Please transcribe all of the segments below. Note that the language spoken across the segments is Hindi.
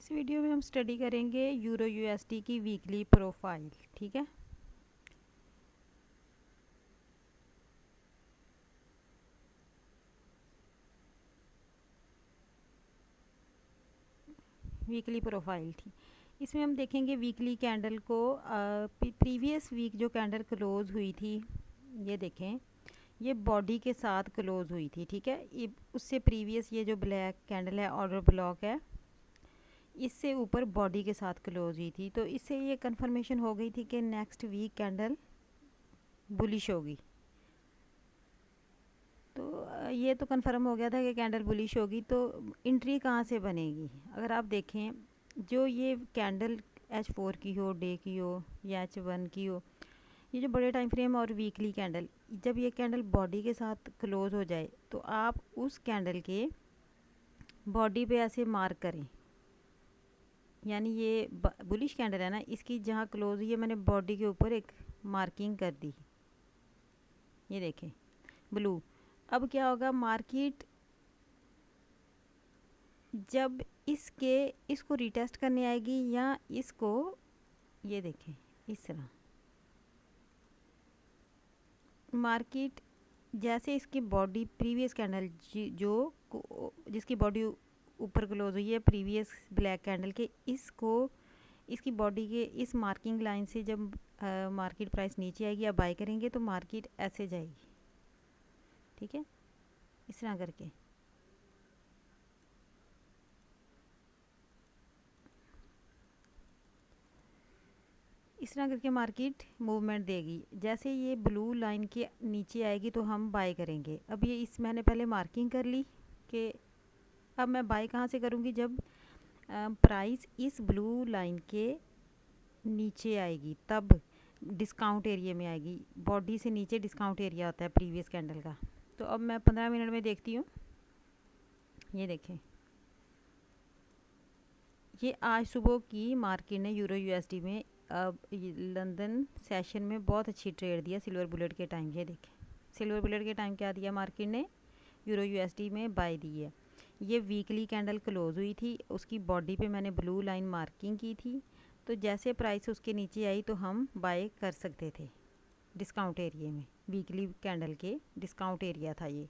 इस वीडियो में हम स्टडी करेंगे यूरो यूएसडी की वीकली प्रोफाइल। ठीक है, वीकली प्रोफाइल थी। इसमें हम देखेंगे वीकली कैंडल को प्रीवियस वीक जो कैंडल क्लोज हुई थी, ये देखें, ये बॉडी के साथ क्लोज हुई थी। ठीक है, ये उससे प्रीवियस ये जो ब्लैक कैंडल है, ऑर्डर ब्लॉक है, इससे ऊपर बॉडी के साथ क्लोज हुई थी। तो इससे ये कंफर्मेशन हो गई थी कि नेक्स्ट वीक कैंडल बुलिश होगी। तो ये तो कंफर्म हो गया था कि कैंडल बुलिश होगी। तो एंट्री कहाँ से बनेगी? अगर आप देखें, जो ये कैंडल H4 की हो, डे की हो या H1 की हो, ये जो बड़े टाइम फ्रेम और वीकली कैंडल, जब ये कैंडल बॉडी के साथ क्लोज हो जाए तो आप उस कैंडल के बॉडी पे ऐसे मार्क करें। यानी ये बुलिश कैंडल है ना, इसकी जहाँ क्लोज हुई है मैंने बॉडी के ऊपर एक मार्किंग कर दी। ये देखें, ब्लू। अब क्या होगा, मार्केट जब इसको रीटेस्ट करने आएगी या इसको, ये देखें इस तरह, मार्केट जैसे इसकी बॉडी प्रीवियस कैंडल जो जिसकी बॉडी ऊपर क्लोज हुई है प्रीवियस ब्लैक कैंडल के, इसकी बॉडी के इस मार्किंग लाइन से जब मार्केट प्राइस नीचे आएगी या बाय करेंगे तो मार्केट ऐसे जाएगी। ठीक है, इस तरह करके। इस तरह करके मार्केट मूवमेंट देगी। जैसे ये ब्लू लाइन के नीचे आएगी तो हम बाय करेंगे। अब ये मैंने पहले मार्किंग कर ली कि अब मैं बाय कहाँ से करूँगी, जब प्राइस इस ब्लू लाइन के नीचे आएगी तब डिस्काउंट एरिया में आएगी। बॉडी से नीचे डिस्काउंट एरिया होता है प्रीवियस कैंडल का। तो अब मैं 15 मिनट में देखती हूँ। ये देखें, ये आज सुबह की मार्केट ने यूरो यूएसडी में अब लंदन सेशन में बहुत अच्छी ट्रेड दिया सिल्वर बुलेट के टाइम। ये देखें, सिल्वर बुलेट के टाइम क्या दिया मार्केट ने, यूरो यूएसडी में बाय दी है। ये वीकली कैंडल क्लोज हुई थी, उसकी बॉडी पे मैंने ब्लू लाइन मार्किंग की थी। तो जैसे प्राइस उसके नीचे आई तो हम बाय कर सकते थे डिस्काउंट एरिया में। वीकली कैंडल के डिस्काउंट एरिया था ये।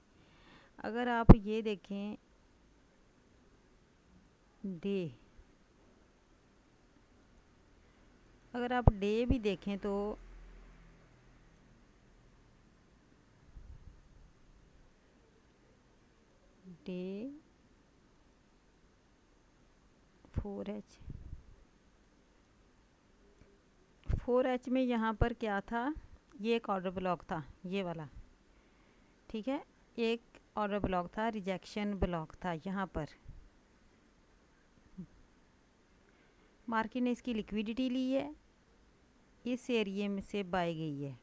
अगर आप ये देखें डे, अगर आप डे भी देखें तो डे 4H में यहाँ पर क्या था, ये एक ऑर्डर ब्लॉक था, ये वाला। ठीक है, एक ऑर्डर ब्लॉक था, रिजेक्शन ब्लॉक था। यहाँ पर मार्केट ने इसकी लिक्विडिटी ली है, इस एरिया में से बाय गई है।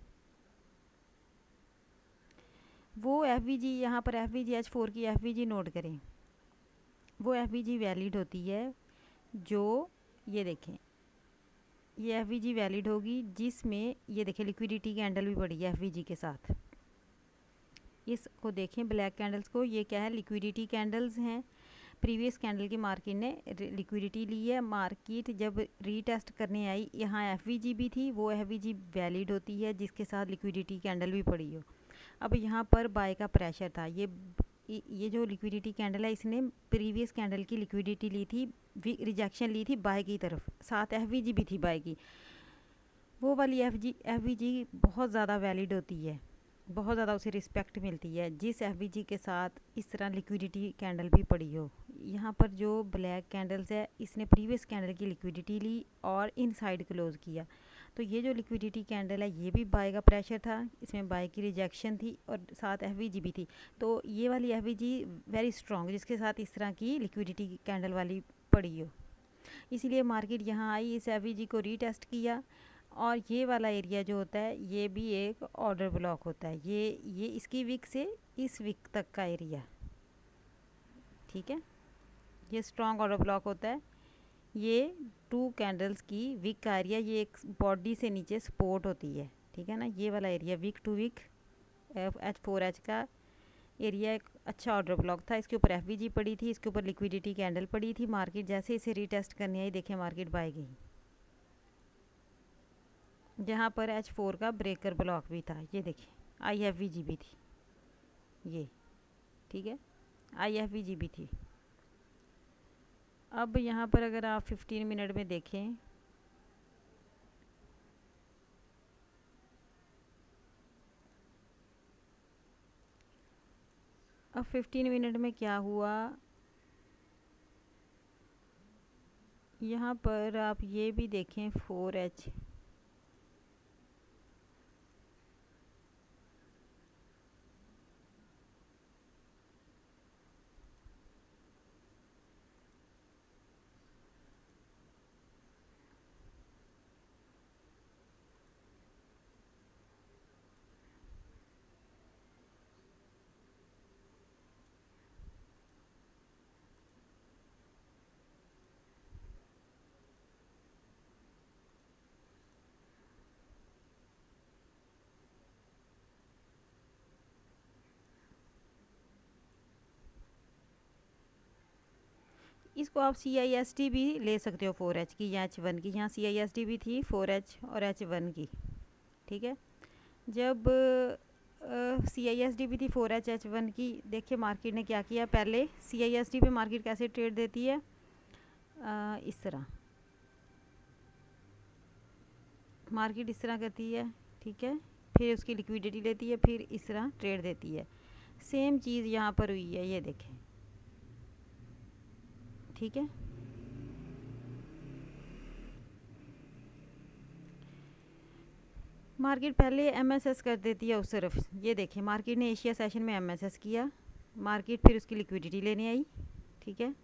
वो FVG, यहाँ पर FVG H4 की FVG नोट करें। वो FVG वैलिड होती है जो, ये देखें, ये FVG वैलिड होगी जिसमें ये देखें लिक्विडिटी कैंडल भी पड़ी है FVG के साथ। इसको देखें ब्लैक कैंडल्स को, ये क्या है, लिक्विडिटी कैंडल्स हैं। प्रीवियस कैंडल की मार्केट ने लिक्विडिटी ली है। मार्केट जब रीटेस्ट करने आई, यहाँ FVG भी थी, वो FVG वैलिड होती है जिसके साथ लिक्विडिटी कैंडल भी पड़ी हो। अब यहाँ पर बाय का प्रेशर था। ये जो लिक्विडिटी कैंडल है, इसने प्रीवियस कैंडल की लिक्विडिटी ली थी, रिजेक्शन ली थी बाय की तरफ, साथ FVG भी थी बाय की। वो वाली FVG बहुत ज़्यादा वैलिड होती है, बहुत ज़्यादा उसे रिस्पेक्ट मिलती है जिस FVG के साथ इस तरह लिक्विडिटी कैंडल भी पड़ी हो। यहाँ पर जो ब्लैक कैंडल्स है, इसने प्रीवियस कैंडल की लिक्विडिटी ली और इनसाइड क्लोज किया। तो ये जो लिक्विडिटी कैंडल है, ये भी बाय का प्रेशर था, इसमें बाय की रिजेक्शन थी और साथ FVG भी थी। तो ये वाली FVG वेरी स्ट्रॉन्ग, जिसके साथ इस तरह की लिक्विडिटी कैंडल वाली पड़ी हो, इसीलिए मार्केट यहाँ आई, इस FVG को रीटेस्ट किया। और ये वाला एरिया जो होता है, ये भी एक ऑर्डर ब्लॉक होता है। ये इसकी वीक से इस वीक तक का एरिया। ठीक है, ये स्ट्रॉन्ग ऑर्डर ब्लॉक होता है। ये 2 कैंडल्स की वीक का एरिया, ये एक बॉडी से नीचे सपोर्ट होती है। ठीक है ना, ये वाला area weak two week H4H का एरिया एक अच्छा ऑर्डर ब्लॉक था, इसके ऊपर एफवीजी पड़ी थी, इसके ऊपर लिक्विडिटी कैंडल पड़ी थी। मार्केट जैसे इसे रीटेस्ट करने आई, देखिए मार्केट बाय गई, जहाँ पर H4 का ब्रेकर ब्लॉक भी था। ये देखिए IFVG भी थी ये, ठीक है, IFVG भी थी। अब यहाँ पर अगर आप 15 मिनट में देखें, अब 15 मिनट में क्या हुआ, यहाँ पर आप ये भी देखें 4H, इसको आप CIST भी ले सकते हो 4H की या H1 की। यहाँ CIST भी थी 4H और H1 की, ठीक है। जब CISD भी थी 4H H1 की, देखिए मार्केट ने क्या किया, पहले CISD पे मार्केट कैसे ट्रेड देती है, इस तरह मार्केट इस तरह करती है, ठीक है, फिर उसकी लिक्विडिटी लेती है, फिर इस तरह ट्रेड देती है। सेम चीज़ यहाँ पर हुई है, ये देखें, ठीक है। मार्केट पहले MSS कर देती है उस तरफ, ये देखें मार्केट ने एशिया सेशन में MSS किया, मार्केट फिर उसकी लिक्विडिटी लेने आई, ठीक है,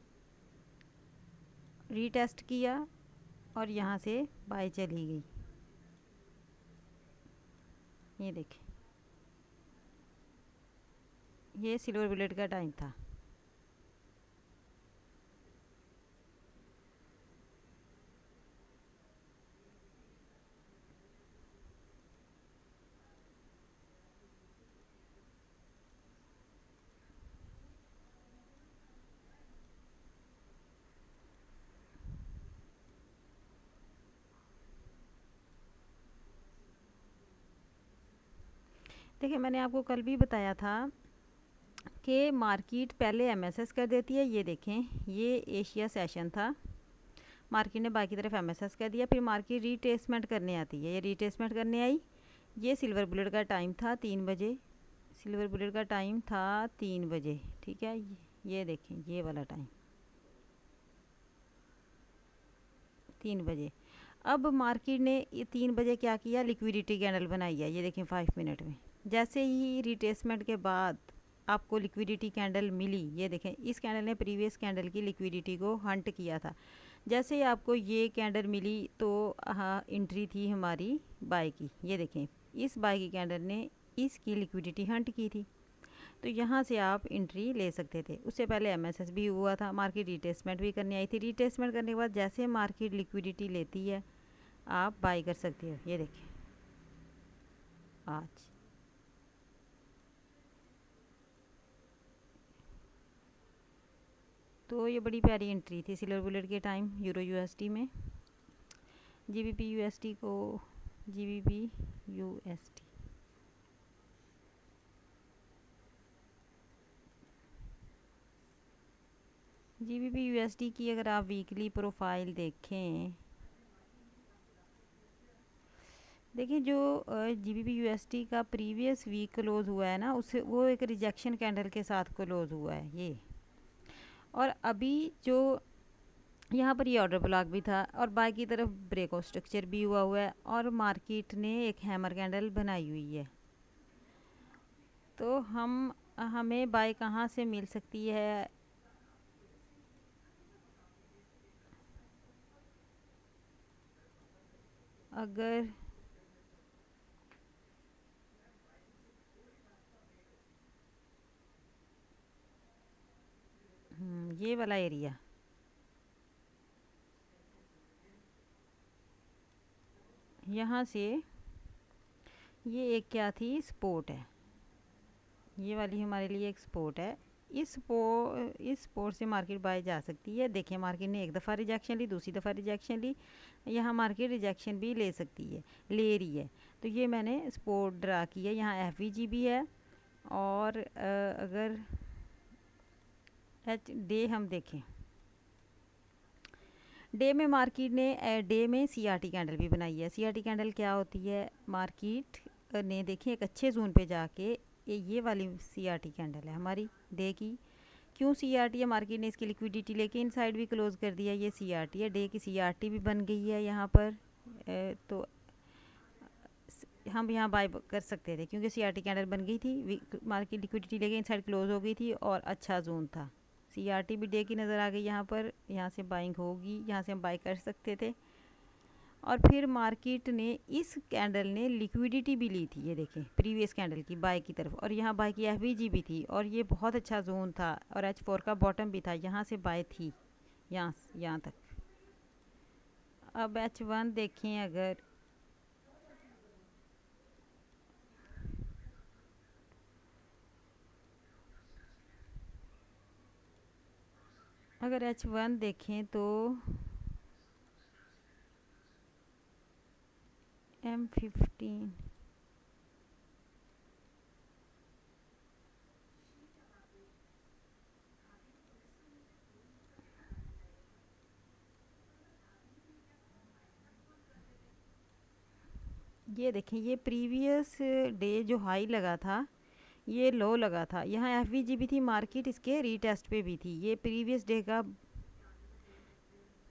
रीटेस्ट किया और यहाँ से बाय चली गई। ये देखें, ये सिल्वर बुलेट का टाइम था। देखिए मैंने आपको कल भी बताया था कि मार्केट पहले MSS कर देती है। ये देखें, ये एशिया सेशन था, मार्केट ने बाई की तरफ MSS कर दिया, फिर मार्केट रीट्रेसमेंट करने आती है। ये रीट्रेसमेंट करने आई, ये सिल्वर बुलेट का टाइम था 3 बजे, सिल्वर बुलेट का टाइम था 3 बजे, ठीक है। ये देखें, ये वाला टाइम 3 बजे। अब मार्केट ने ये 3 बजे क्या किया, लिक्विडिटी कैंडल बनाई है, ये देखें 5 मिनट में। जैसे ही रिट्रेसमेंट के बाद आपको लिक्विडिटी कैंडल मिली, ये देखें इस कैंडल ने प्रीवियस कैंडल की लिक्विडिटी को हंट किया था। जैसे ही आपको ये कैंडल मिली तो हाँ एंट्री थी हमारी बाय की, ये देखें इस बाय की कैंडल ने इसकी लिक्विडिटी हंट की थी, तो यहाँ से आप एंट्री ले सकते थे। उससे पहले MSS भी हुआ था, मार्केट रिट्रेसमेंट भी करने आई थी। रिट्रेसमेंट करने के बाद जैसे मार्केट लिक्विडिटी लेती है आप बाई कर सकते हो। ये देखिए आज तो ये बड़ी प्यारी एंट्री थी सिल्वर बुलेट के टाइम यूरो USD में, GBP USD को GBP USD GBP USD की अगर आप वीकली प्रोफाइल देखें, देखिए जो GBP USD का प्रीवियस वीक क्लोज हुआ है ना, उससे वो एक रिजेक्शन कैंडल के साथ क्लोज हुआ है ये। और अभी जो यहाँ पर ये ऑर्डर ब्लॉक भी था और बाय की तरफ ब्रेकआउट स्ट्रक्चर भी हुआ है और मार्केट ने एक हैमर कैंडल बनाई हुई है। तो हमें बाय कहाँ से मिल सकती है, अगर ये वाला एरिया, यहाँ से ये एक क्या थी, स्पोर्ट है, ये वाली हमारे लिए एक स्पोर्ट है। इस सपोर्ट से मार्केट बाय जा सकती है। देखिए मार्केट ने एक दफ़ा रिजेक्शन ली, दूसरी दफ़ा रिजेक्शन ली, यहाँ मार्केट रिजेक्शन भी ले सकती है, ले रही है। तो ये मैंने सपोर्ट ड्रा किया। यहाँ एफवीजी भी है और अगर डे हम देखें, डे में मार्केट ने डे में सीआरटी कैंडल भी बनाई है। सीआरटी कैंडल क्या होती है, मार्केट ने देखिए एक अच्छे जोन पे जाके ये वाली सीआरटी कैंडल है हमारी डे की। क्यों सीआरटी है, मार्केट ने इसकी लिक्विडिटी लेके इनसाइड भी क्लोज कर दिया। ये सीआरटी है, डे की सीआरटी भी बन गई है यहाँ पर। तो हम यहाँ बाय कर सकते थे क्योंकि सीआरटी कैंडल बन गई थी, मार्केट लिक्विडिटी लेके इनसाइड क्लोज हो गई थी और अच्छा जोन था। सीआरटी भी डे की नज़र आ गई यहाँ पर, यहाँ से बाइंग होगी, यहाँ से हम बाय कर सकते थे। और फिर मार्केट ने इस कैंडल ने लिक्विडिटी भी ली थी, ये देखें प्रीवियस कैंडल की बाय की तरफ, और यहाँ बाय की एफवीजी भी थी और ये बहुत अच्छा जोन था और H4 का बॉटम भी था, यहाँ से बाय थी यहाँ तक। अब H1 देखें, अगर H1 देखें तो M15 ये देखें, ये प्रीवियस डे जो हाई लगा था ये लो लगा था, यहाँ एफवीजी भी थी, मार्केट इसके रीटेस्ट पे भी थी। ये प्रीवियस डे का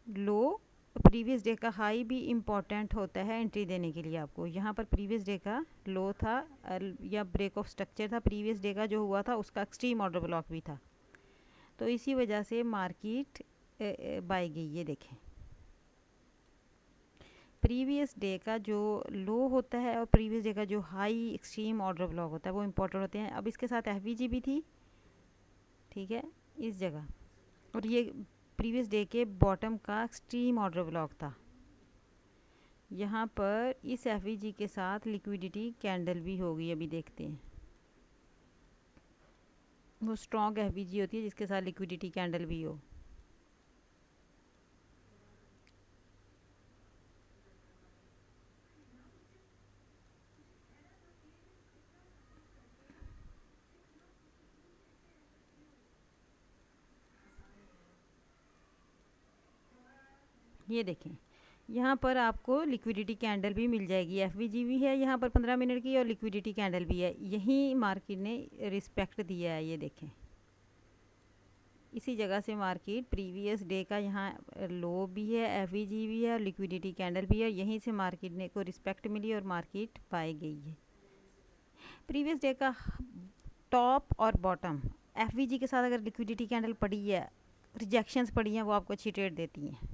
लो, प्रीवियस डे का हाई भी इम्पॉर्टेंट होता है एंट्री देने के लिए आपको। यहाँ पर प्रीवियस डे का लो था या ब्रेक ऑफ स्ट्रक्चर था, प्रीवियस डे का जो हुआ था उसका एक्सट्रीम ऑर्डर ब्लॉक भी था, तो इसी वजह से मार्केट बाय गई। ये देखें प्रीवियस डे का जो लो होता है और प्रीवियस डे का जो हाई एक्सट्रीम ऑर्डर ब्लॉक होता है वो इम्पोर्टेंट होते हैं। अब इसके साथ एफवीजी भी थी, ठीक है, इस जगह, और ये प्रीवियस डे के बॉटम का एक्सट्रीम ऑर्डर ब्लॉक था। यहाँ पर इस एफवीजी के साथ लिक्विडिटी कैंडल भी होगी, अभी देखते हैं। वो स्ट्रॉन्ग एफवीजी होती है जिसके साथ लिक्विडिटी कैंडल भी हो। ये देखें यहाँ पर आपको लिक्विडिटी कैंडल भी मिल जाएगी, एफवीजी भी है यहाँ पर 15 मिनट की और लिक्विडिटी कैंडल भी है। यहीं मार्केट ने रिस्पेक्ट दिया है, ये देखें इसी जगह से मार्केट प्रीवियस डे का यहाँ लो भी है, एफवीजी भी है और लिक्विडिटी कैंडल भी है, यहीं से मार्केट ने को रिस्पेक्ट मिली और मार्केट पाई गई है। प्रीवियस डे का टॉप और बॉटम एफवीजी के साथ अगर लिक्विडिटी कैंडल पड़ी है, रिजेक्शंस पड़ी हैं, वो आपको अच्छी ट्रेड देती हैं।